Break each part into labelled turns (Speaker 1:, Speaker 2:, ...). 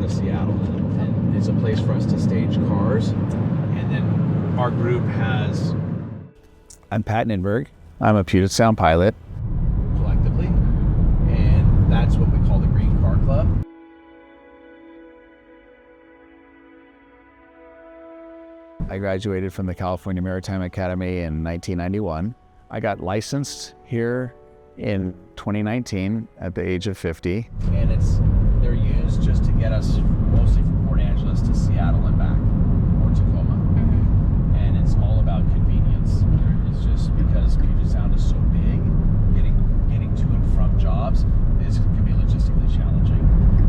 Speaker 1: out of Seattle, and it's a place for us to stage cars. And then our group has...
Speaker 2: I'm Pat Ninburg. I'm a Puget Sound pilot.
Speaker 1: Collectively, and that's what we call the Green Car Club.
Speaker 2: I graduated from the California Maritime Academy in 1991. I got licensed here in 2019 at the age of 50.
Speaker 1: And they're used just to get us mostly from Port Angeles to Seattle and back, or Tacoma. Mm-hmm. And it's all about convenience. It's just because Puget Sound is so big, getting to and from jobs can be logistically challenging.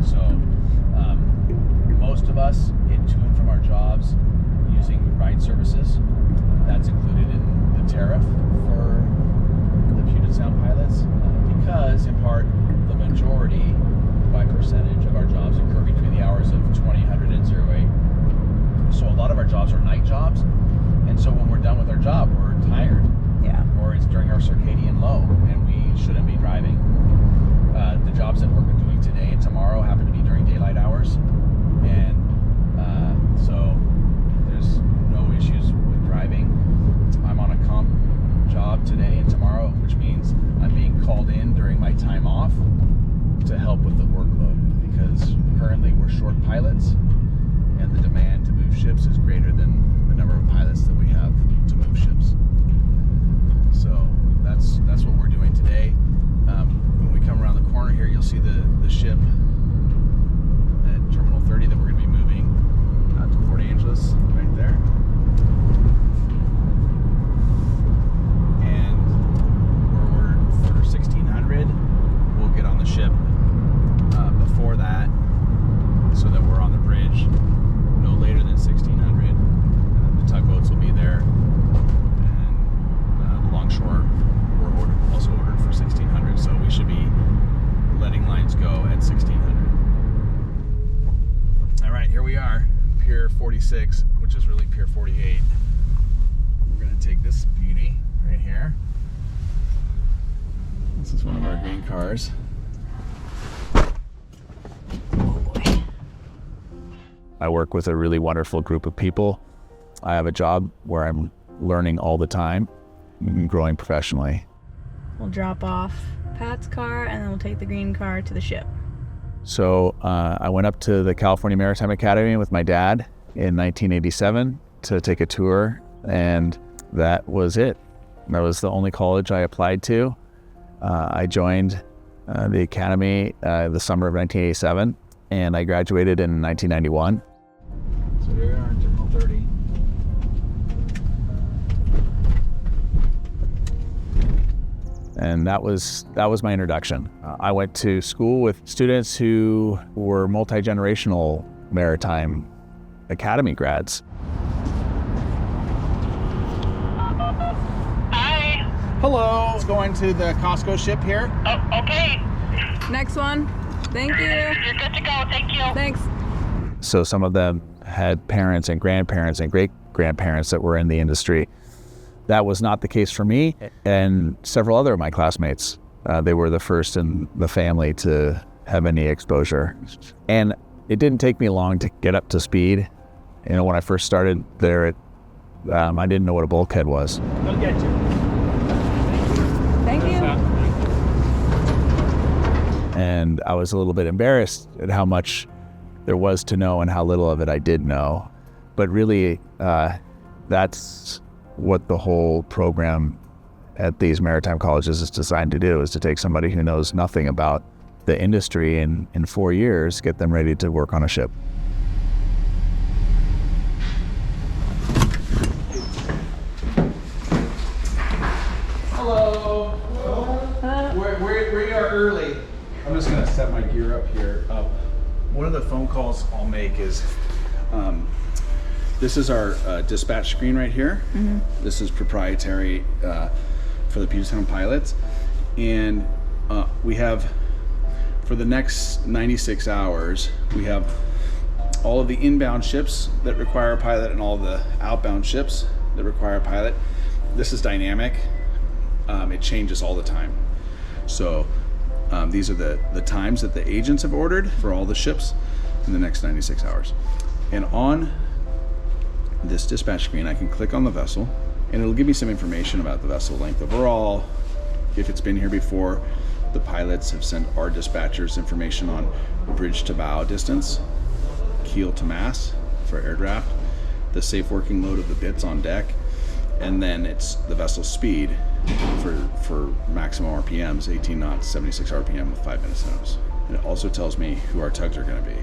Speaker 1: So most of us get to and from our jobs using ride services. That's included in the tariff for the Puget Sound pilots, because in part the majority by percentage of our jobs occur between the hours of 2000 and 08. So a lot of our jobs are night jobs, and so when we're done with our job, we're tired.
Speaker 3: Yeah.
Speaker 1: Or it's during our circadian low, and we shouldn't be driving. The jobs that we're doing today and tomorrow happen to be during daylight hours, and so there's no issues with driving. I'm on a comp job today and tomorrow, which means I'm being called in during my time off to help with the workload, because currently we're short pilots and the demand to move ships is greater than the number of pilots that we have to move ships. So that's what we're doing today. When we come around the corner here, you'll see the ship at Terminal 30 that we're going to be moving out to Port Angeles, right there. And we're ordered for 1600. We'll get on the ship before that, so that we're on the bridge no later than 1600. The tugboats will be there, and the longshore we're also ordered for 1600. So we should be letting lines go at 1600. All right, here we are, Pier 46, which is really Pier 48. We're going to take this beauty right here. This is one of our green cars.
Speaker 2: I work with a really wonderful group of people. I have a job where I'm learning all the time and growing professionally.
Speaker 3: We'll drop off Pat's car and then we'll take the green car to the ship.
Speaker 2: So I went up to the California Maritime Academy with my dad in 1987 to take a tour, and that was it. That was the only college I applied to. I joined the academy the summer of 1987, and I graduated in 1991.
Speaker 1: So here we are in Terminal 30.
Speaker 2: And that was my introduction. I went to school with students who were multi-generational maritime academy grads.
Speaker 4: Hi.
Speaker 1: Hello. It's going to the Costco ship here.
Speaker 4: Oh, okay.
Speaker 3: Next one. Thank you.
Speaker 4: You're good to go. Thank you.
Speaker 3: Thanks.
Speaker 2: So some of them had parents and grandparents and great-grandparents that were in the industry. That was not the case for me and several other of my classmates. They were the first in the family to have any exposure. And it didn't take me long to get up to speed. You know, when I first started there, I didn't know what a bulkhead was.
Speaker 1: They'll get you.
Speaker 3: Thank you.
Speaker 2: And I was a little bit embarrassed at how much there was to know and how little of it I did know. But really, that's what the whole program at these maritime colleges is designed to do, is to take somebody who knows nothing about the industry and in 4 years, get them ready to work on a ship.
Speaker 1: Hello. We are early. I'm just going to set my gear up here. One of the phone calls I'll make is, this is our dispatch screen right here. Mm-hmm. This is proprietary for the Puget Sound Pilots. And we have, for the next 96 hours, we have all of the inbound ships that require a pilot and all the outbound ships that require a pilot. This is dynamic. It changes all the time. So these are the times that the agents have ordered for all the ships.
Speaker 2: in the next 96 hours. And on this dispatch screen, I can click on the vessel, and it'll give me some information about the vessel length overall, if it's been here before. The pilots have sent our dispatchers information on bridge to bow distance, keel to mast for air draft, the safe working load of the bits on deck, and then it's the vessel speed for maximum RPMs, 18 knots, 76 RPM with 5 minutes notice. And it also tells me who our tugs are going to be,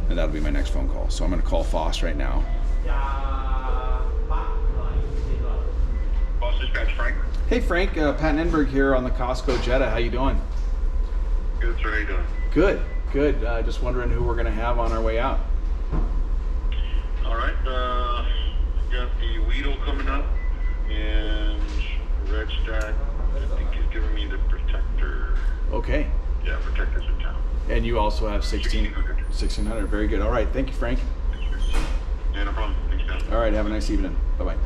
Speaker 2: and that'll be my next phone call. So I'm going to call Foss right now.
Speaker 5: Boss Dispatch, Frank.
Speaker 2: Hey Frank, Pat Ninburg here on the Costco Jetta. How you doing?
Speaker 5: Good, sir. How you doing?
Speaker 2: Good. Just wondering who we're going to have on our way out.
Speaker 5: All right. Got the Weedle coming up, and Red Stack, I think he's giving me the Protector.
Speaker 2: Okay.
Speaker 5: Yeah, Protector's in town.
Speaker 2: And you also have 1600. Very good. All right. Thank you, Frank.
Speaker 5: Yeah, no problem. Thanks, guys.
Speaker 2: All right. Have a nice evening. Bye-bye.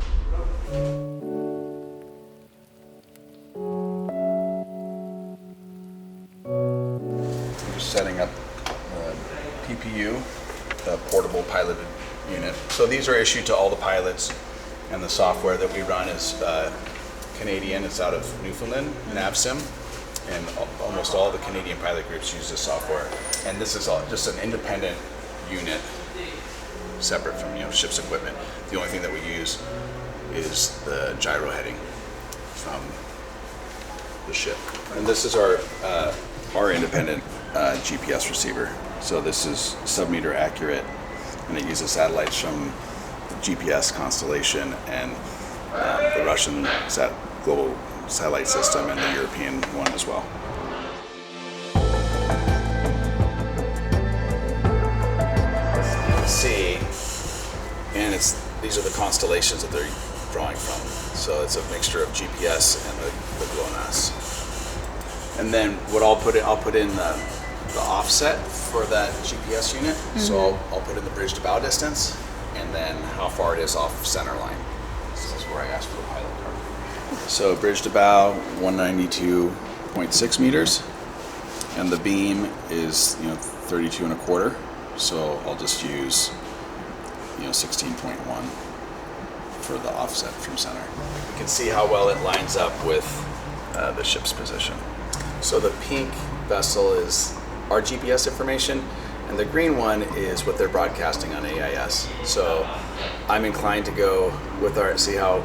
Speaker 2: I'm just setting up PPU, the portable piloted unit. So these are issued to all the pilots, and the software that we run is Canadian. It's out of Newfoundland, NavSim, and almost all the Canadian pilot groups use this software. And this is all just an independent unit, separate from ship's equipment. The only thing that we use is the gyro heading from the ship. And this is our independent GPS receiver. So this is sub-meter accurate, and it uses satellites from the GPS constellation and the Russian global satellite system and the European one as well. See, and these are the constellations that they're drawing from. So it's a mixture of GPS and the GLONASS. And then what I'll put in the offset for that GPS unit. Mm-hmm. So I'll put in the bridge to bow distance, and then how far it is off center line. This is where I asked for the pilot card. So bridge to bow, 192.6 meters, and the beam is 32 and a quarter. So I'll just use 16.1 for the offset from center. You can see how well it lines up with the ship's position. So the pink vessel is our GPS information, and the green one is what they're broadcasting on AIS. So I'm inclined to go with see how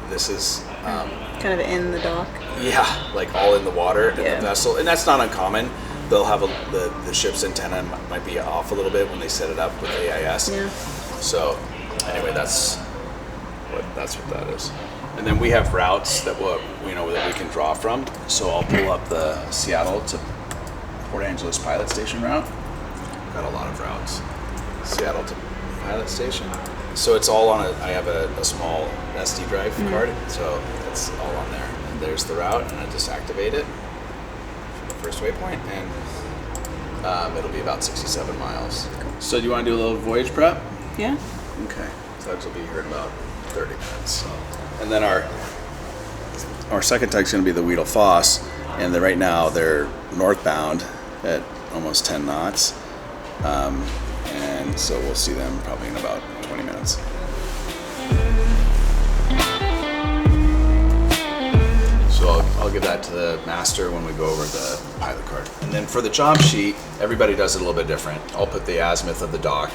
Speaker 2: this is
Speaker 3: kind of in the dock.
Speaker 2: Yeah, like all in the water in the vessel, and that's not uncommon. They'll have the ship's antenna might be off a little bit when they set it up with AIS. Yeah. So anyway, that's what that is. And then we have routes that that we can draw from. So I'll pull up the Seattle to Port Angeles Pilot Station route. Got a lot of routes. Seattle to Pilot Station. So it's all on I have a small SD drive card, so it's all on there. And there's the route, and I just activate it from the first waypoint, and it'll be about 67 miles. So do you want to do a little voyage prep?
Speaker 3: Yeah.
Speaker 2: Okay. Tugs will be here in about 30 minutes. So. And then our second tug's going to be the Weedle Foss, and right now they're northbound at almost 10 knots, and so we'll see them probably in about 20 minutes. So I'll give that to the master when we go over the pilot card. And then for the job sheet, everybody does it a little bit different. I'll put the azimuth of the dock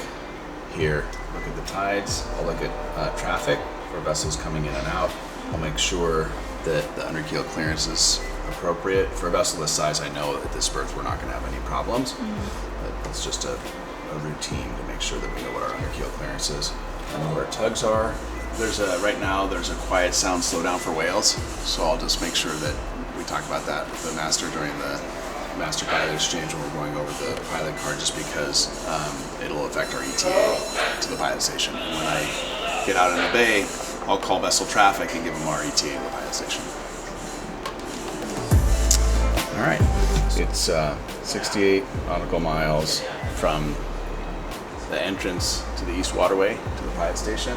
Speaker 2: here. Look at the tides. I'll look at traffic for vessels coming in and out. I'll make sure that the underkeel clearance is appropriate. For a vessel this size, I know at this berth we're not going to have any problems. But it's just a routine to make sure that we know what our underkeel clearance is and where our tugs are. Right now there's a quiet sound slowdown for whales, so I'll just make sure that we talk about that with the master during the master pilot exchange when we're going over the pilot card, just because it'll affect our ETA to the pilot station. And when I get out in the bay, I'll call vessel traffic and give them our ETA to the pilot station. All right, it's 68 nautical miles from the entrance to the east waterway to the pilot station.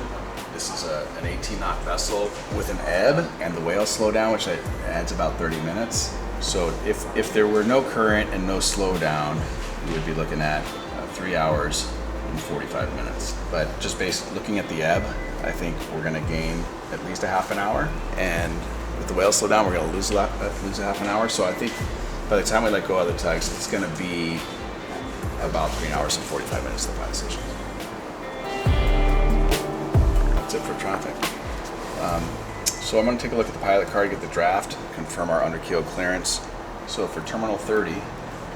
Speaker 2: This is an 18-knot vessel with an ebb and the whale slowdown, which adds about 30 minutes. So if there were no current and no slowdown, we would be looking at
Speaker 1: 3 hours and 45 minutes. But just looking at the ebb, I think we're going to gain at least a half an hour. And with the whales slow down, we're going to lose a half an hour. So I think by the time we let go of the tugs, it's going to be about 3 hours and 45 minutes to the pilot station. That's it for traffic. So I'm going to take a look at the pilot card, get the draft, confirm our under keel clearance. So for Terminal 30,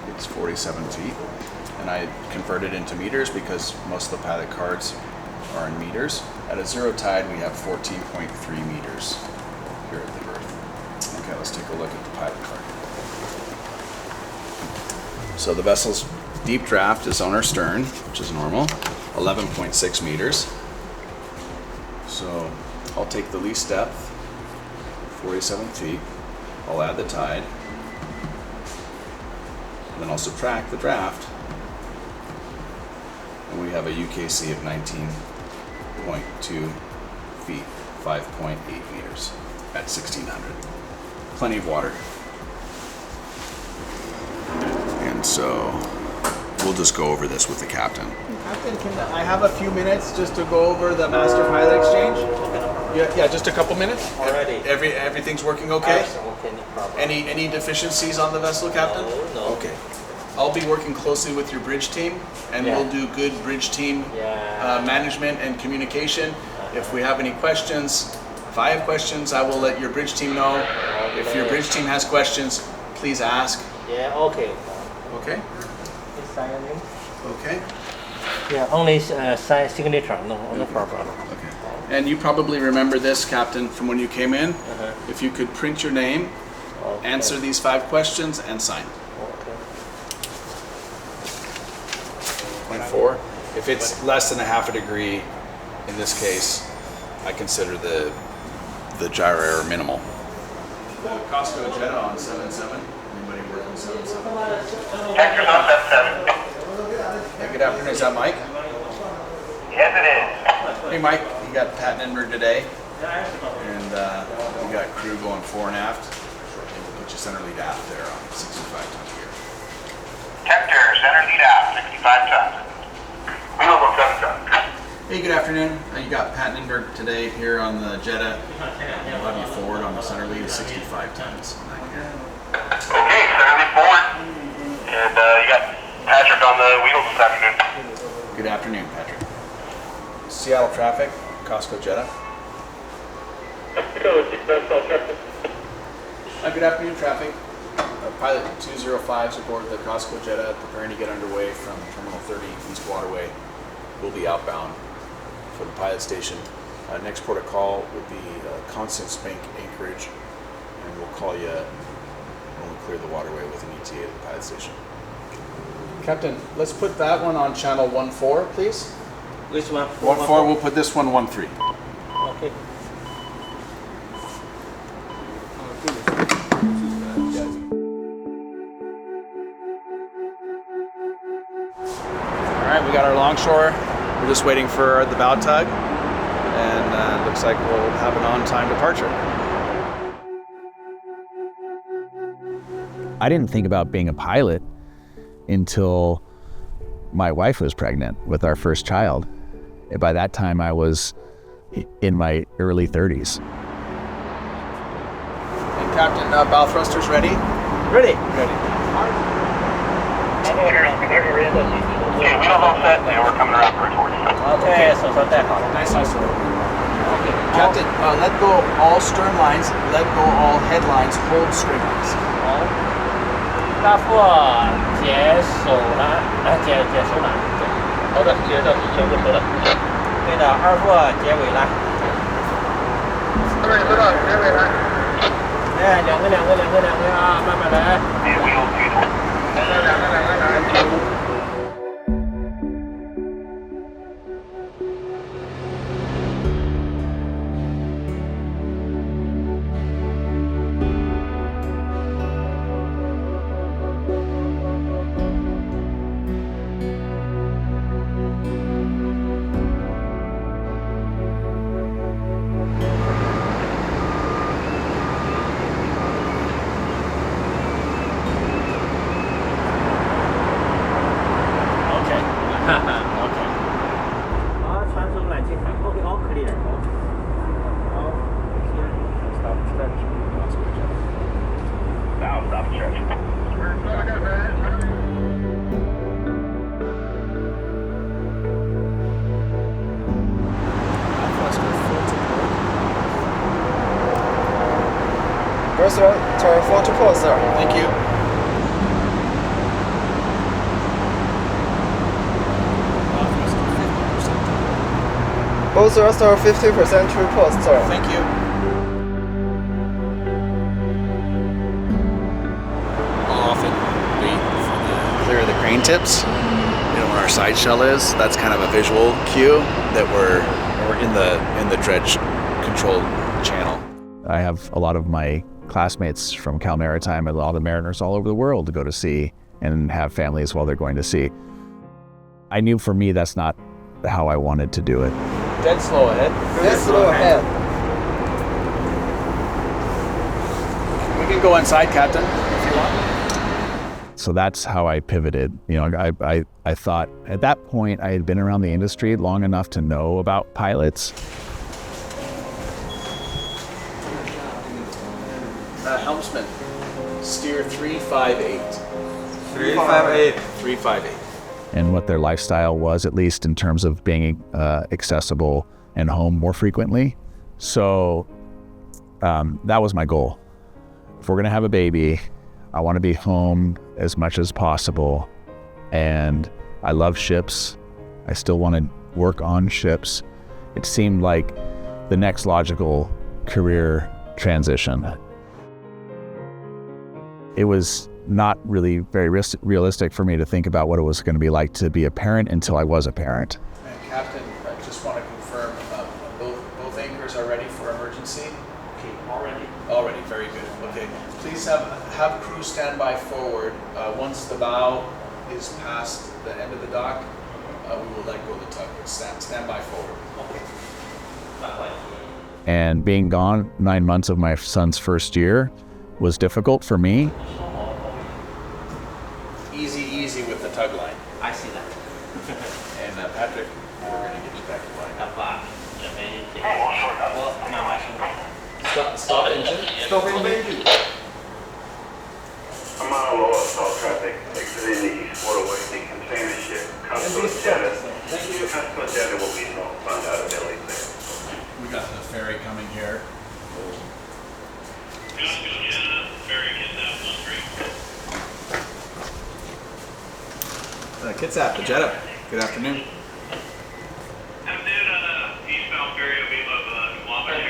Speaker 1: it's 47 feet. And I converted into meters because most of the pilot cards are in meters. At a zero tide, we have 14.3 meters here at the berth. Okay, let's take a look at the pilot card. So the vessel's deep draft is on our stern, which is normal, 11.6 meters. So I'll take the least depth, 47 feet. I'll add the tide. And then I'll subtract the draft. And we have a UKC of 19.2 feet, 5.8 meters at 1600. Plenty of water. And so we'll just go over this with the captain. Captain, can I have a few minutes just to go over the master pilot exchange? Yeah, just a couple minutes.
Speaker 6: Alrighty.
Speaker 1: Everything's working okay?
Speaker 6: Okay, no problem.
Speaker 1: Any deficiencies on the vessel, Captain?
Speaker 6: No.
Speaker 1: Okay. I'll be working closely with your bridge team, and we'll do good bridge team management and communication. If we have any questions, if I have questions, I will let your bridge team know. If your bridge team has questions, please ask.
Speaker 6: Yeah, okay.
Speaker 1: Okay?
Speaker 6: Please sign your name.
Speaker 1: Okay.
Speaker 6: Yeah, only sign signature, no problem.
Speaker 1: Okay. And you probably remember this, Captain, from when you came in. If you could print your name, answer these 5 questions, and sign.
Speaker 6: Okay.
Speaker 1: Point 4. If it's less than a half a degree, in this case, I consider the gyro error minimal. The Costco Jetta on 7.7. Anybody work on 7.7?
Speaker 5: Hector's on 7-7.
Speaker 1: Hey, good afternoon. Is that Mike?
Speaker 5: Yes, it is.
Speaker 1: Hey, Mike. You got Pat Ninburg today, and we got crew going fore and aft. And we'll put you center lead aft there on 65 ton gear.
Speaker 5: Hector, center lead out, 65 tons. Wheels on 7 tons.
Speaker 1: Hey, good afternoon. You got Pat Ninburg today here on the Jetta. We'll have you forward on the center lead, 65 tons.
Speaker 5: Okay, center lead forward. And you got Patrick on the wheels this afternoon.
Speaker 1: Good afternoon, Patrick. Seattle traffic, Costco Jetta. Good afternoon, traffic. Pilot 205 is aboard the Costco Jetta, preparing to get underway from Terminal 30 East Waterway. We'll be outbound for the pilot station. Next port of call would be Constant Spank Anchorage, and we'll call you when we clear the waterway with an ETA to the pilot station. Captain, let's put that one on channel 14, please.
Speaker 6: Which one?
Speaker 1: 14, we'll put this one 13.
Speaker 6: Okay.
Speaker 1: All right, we got our longshore. We're just waiting for the bow tug, and looks like we'll have an on-time departure.
Speaker 2: I didn't think about being a pilot until my wife was pregnant with our first child. And by that time, I was in my early 30s.
Speaker 1: And Captain, bow thrusters ready?
Speaker 6: Ready?
Speaker 1: Ready.
Speaker 5: Okay, wheels all set, and we're coming around for a tour.
Speaker 6: Okay, so that好了。
Speaker 1: Nice iso. Captain, let go all stern lines, let go all headlines, hold string lines.
Speaker 6: 大副结手了，结手了。好的，结到全部收了。对的，二副结尾了。
Speaker 5: 这边收到，结尾了。
Speaker 6: 哎，两个啊，慢慢来。
Speaker 5: 两个。
Speaker 7: First, turn 4 to port, sir.
Speaker 1: Thank you.
Speaker 7: Both thrust are 50% to port, sir.
Speaker 1: Thank you. I'll often wait for the clear of the crane tips. You know where our side shell is. That's kind of a visual cue that we're in the dredge control channel.
Speaker 2: I have a lot of my classmates from Cal Maritime and a lot of mariners all over the world to go to sea and have families while they're going to sea. I knew for me that's not how I wanted to do it.
Speaker 1: Dead slow ahead.
Speaker 7: Dead slow ahead.
Speaker 1: We can go inside, Captain, if you want.
Speaker 2: So that's how I pivoted. You know, I thought at that point I had been around the industry long enough to know about pilots.
Speaker 1: Helmsman, steer 358.
Speaker 7: 358.
Speaker 1: 358.
Speaker 2: And what their lifestyle was, at least in terms of being accessible and home more frequently. So that was my goal. If we're gonna have a baby, I wanna be home as much as possible. And I love ships. I still wanna work on ships. It seemed like the next logical career transition. It was not really very realistic for me to think about what it was going to be like to be a parent until I was a parent.
Speaker 1: And Captain, I just want to confirm, both anchors are ready for emergency?
Speaker 6: Okay, already.
Speaker 1: Already, very good. Okay, please have crew stand by forward. Once the bow is past the end of the dock, we will let go of the tug. Stand by forward.
Speaker 6: Okay.
Speaker 2: And being gone 9 months of my son's first year was difficult for me.
Speaker 1: Easy with the tug line.
Speaker 6: I see that.
Speaker 1: And Patrick, we're going to get you back to line. Stop engine.
Speaker 7: Stop engine.
Speaker 5: A mile lower stop traffic, exiting the east waterway, the container ship, customer jetted.
Speaker 1: Thank you.
Speaker 5: Customer jetted will be found out of Italy.
Speaker 1: We got the ferry coming here. Kitsap, the Jetta. Good afternoon.
Speaker 5: Afternoon, eastbound ferry will be above Wabash.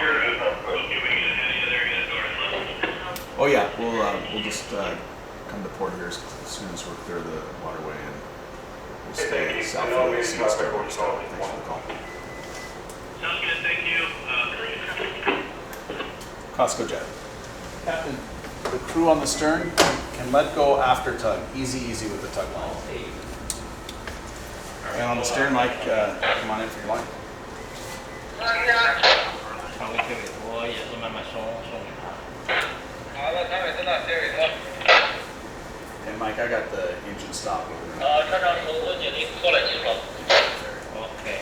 Speaker 1: Oh yeah, we'll just come to port here as soon as we're clear of the waterway, and we'll stay south of the sea. Thanks for the call.
Speaker 5: Sounds good, thank you.
Speaker 1: Costco Jet. Captain, the crew on the stern can let go after tug. Easy with the tug line. And on the stern, Mike, come on in for your line. And Mike, I got the engine stop over there.
Speaker 6: Okay.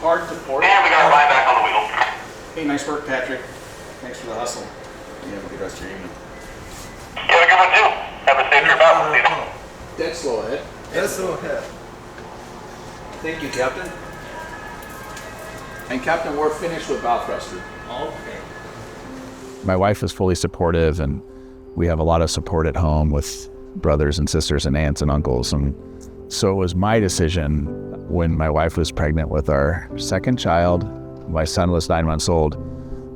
Speaker 1: Hard to port.
Speaker 5: And we got a line back on the wheel.
Speaker 1: Hey, nice work, Patrick. Thanks for the hustle. You have a good rest of your evening.
Speaker 5: You have a good one too. Have a safe trip out. See you.
Speaker 1: Dead slow ahead.
Speaker 7: Dead slow ahead.
Speaker 1: Thank you, Captain. And Captain, we're finished with bow thruster.
Speaker 6: Okay.
Speaker 2: My wife is fully supportive, and we have a lot of support at home with brothers and sisters and aunts and uncles. And so it was my decision when my wife was pregnant with our second child, my son was 9 months old,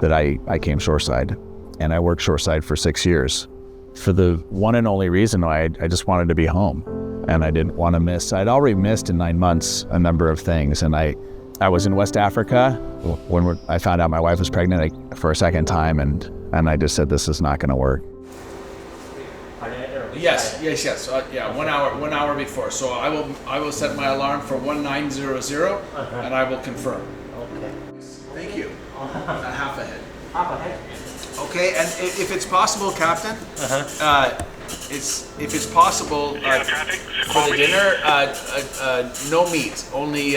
Speaker 2: that I came shoreside. And I worked shoreside for 6 years. For the one and only reason why I just wanted to be home. And I didn't want to miss. I'd already missed in 9 months a number of things. And I was in West Africa when I found out my wife was pregnant for a second time, and I just said, this is not going to work.
Speaker 1: Yes. Yeah, 1 hour before. So I will set my alarm for 1900, and I will confirm.
Speaker 6: Okay.
Speaker 1: Thank you. Half ahead.
Speaker 6: Half ahead.
Speaker 1: Okay, and if it's possible, Captain, if it's possible for the dinner, no meat, only.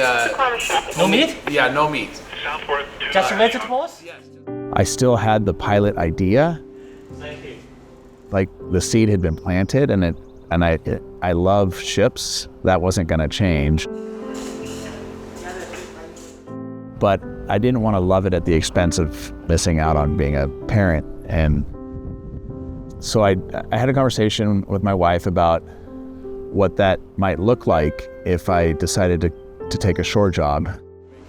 Speaker 6: No meat?
Speaker 1: Yeah, no meat.
Speaker 5: Southward to
Speaker 6: Just vegetables?
Speaker 2: I still had the pilot idea, like the seed had been planted, and I love ships. That wasn't going to change. But I didn't want to love it at the expense of missing out on being a parent. And so I had a conversation with my wife about what that might look like if I decided to take a shore job.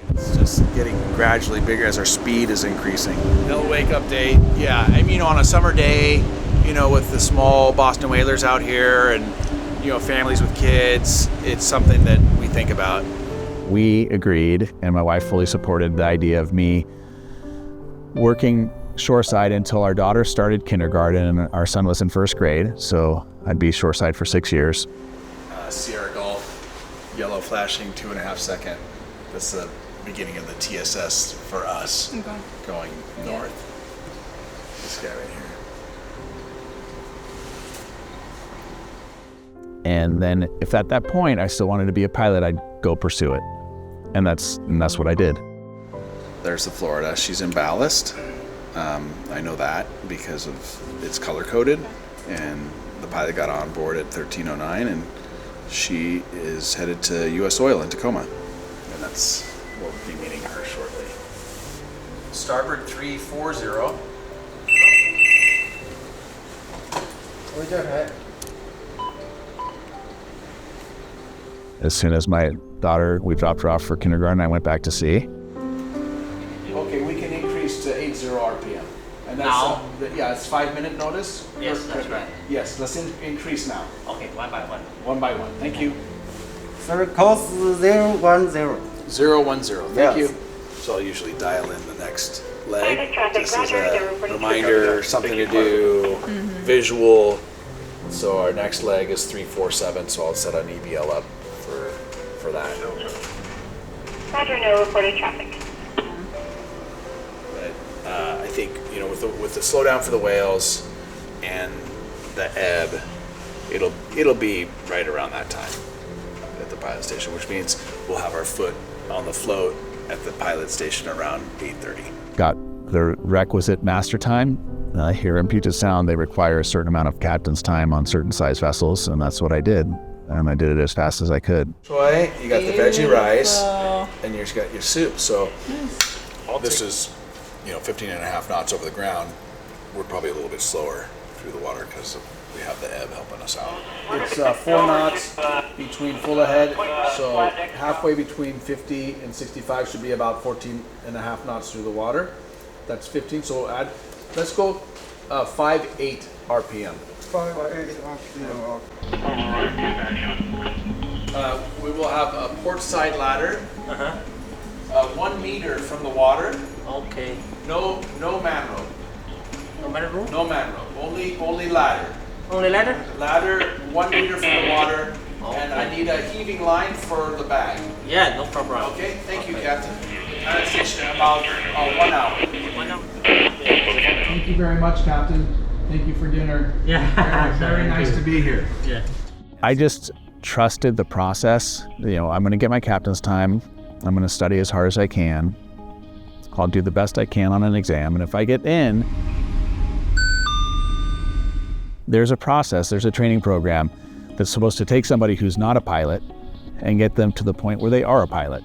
Speaker 1: It's just getting gradually bigger as our speed is increasing. No wake up date. Yeah, I mean, on a summer day, with the small Boston whalers out here and, families with kids, it's something that we think about.
Speaker 2: We agreed, and my wife fully supported the idea of me working shoreside until our daughter started kindergarten and our son was in first grade. So I'd be shoreside for 6 years.
Speaker 1: Sierra Golf, yellow flashing, 2.5 second. That's the beginning of the TSS for us, going north. This guy right here.
Speaker 2: And then if at that point I still wanted to be a pilot, I'd go pursue it. And that's what I did.
Speaker 1: There's the Florida. She's in ballast. I know that because of it's color coded, and the pilot got on board at 1309, and she is headed to U.S. Oil in Tacoma, and we'll be meeting her shortly. Starboard 340.
Speaker 2: As soon as my daughter, we dropped her off for kindergarten, I went back to sea.
Speaker 1: Okay, we can increase to 80 RPM. And that's
Speaker 6: Now?
Speaker 1: It's 5-minute notice.
Speaker 6: Yes, that's right.
Speaker 1: Yes, let's increase now.
Speaker 6: Okay, one by one.
Speaker 1: One by one. Thank you.
Speaker 7: Sir, course 010.
Speaker 1: 010. Thank
Speaker 7: Yes.
Speaker 1: you. So I'll usually dial in the next leg,
Speaker 4: Private traffic,
Speaker 1: just as
Speaker 4: Roger,
Speaker 1: a
Speaker 4: 042.
Speaker 1: reminder, something to do, visual. So our next leg is 347, so I'll set an EBL up for that.
Speaker 4: Roger, no reported traffic.
Speaker 1: But I think with the slowdown for the whales and the ebb, it'll be right around that time at the pilot station, which means we'll have our foot on the float at the pilot station around 8:30.
Speaker 2: Got the requisite master time. Here in Puget Sound, they require a certain amount of captain's time on certain size vessels, and that's what I did. And I did it as fast as I could.
Speaker 1: Troy, you got the veggie rice, and you got your soup. So this is, 15.5 knots over the ground. We're probably a little bit slower through the water because we have the ebb helping us out. It's 4 knots between full ahead, so halfway between 50 and 65 should be about 14.5 knots through the water. That's 15, so let's go 5.8 RPM.
Speaker 7: 5.8 RPM.
Speaker 1: We will have a port side ladder, 1 meter from the water.
Speaker 6: Okay.
Speaker 1: No man rope.
Speaker 6: No matter room?
Speaker 1: No man rope. Only ladder.
Speaker 6: Only ladder?
Speaker 1: Ladder 1 meter from the water,
Speaker 6: Okay.
Speaker 1: and I need a heaving line for the bag.
Speaker 6: Yeah, no problem.
Speaker 1: Okay, thank you, Captain. Pilot station in about 1 hour.
Speaker 6: 1 hour.
Speaker 1: Thank you very much, Captain. Thank you for dinner.
Speaker 6: Yeah.
Speaker 1: Very nice to be here.
Speaker 6: Yeah.
Speaker 2: I just trusted the process. I'm going to get my captain's time. I'm going to study as hard as I can. I'll do the best I can on an exam. And if I get in, there's a process, there's a training program that's supposed to take somebody who's not a pilot and get them to the point where they are a pilot.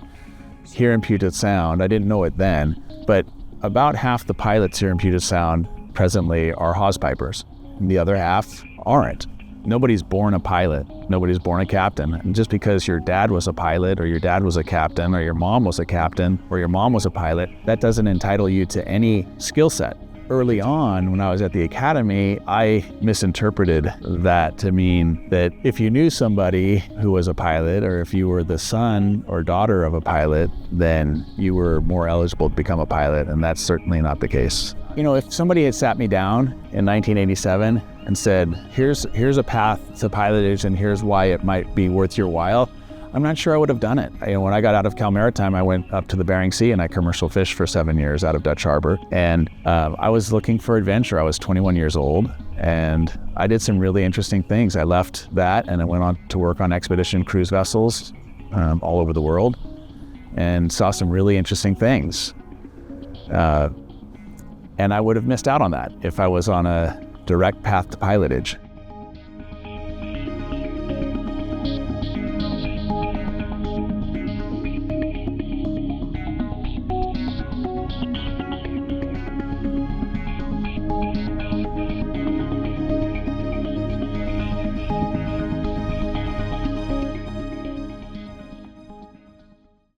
Speaker 2: Here in Puget Sound, I didn't know it then, but about half the pilots here in Puget Sound presently are hawse-pipers, and the other half aren't. Nobody's born a pilot. Nobody's born a captain. And just because your dad was a pilot or your dad was a captain or your mom was a captain or your mom was a pilot, that doesn't entitle you to any skill set. Early on, when I was at the academy, I misinterpreted that to mean that if you knew somebody who was a pilot, or if you were the son or daughter of a pilot, then you were more eligible to become a pilot, and that's certainly not the case. If somebody had sat me down in 1987 and said, here's a path to pilotage and here's why it might be worth your while, I'm not sure I would have done it. When I got out of Cal Maritime, I went up to the Bering Sea and I commercial fished for 7 years out of Dutch Harbor. And I was looking for adventure. I was 21 years old and I did some really interesting things. I left that and I went on to work on expedition cruise vessels all over the world and saw some really interesting things. And I would have missed out on that if I was on a direct path to pilotage.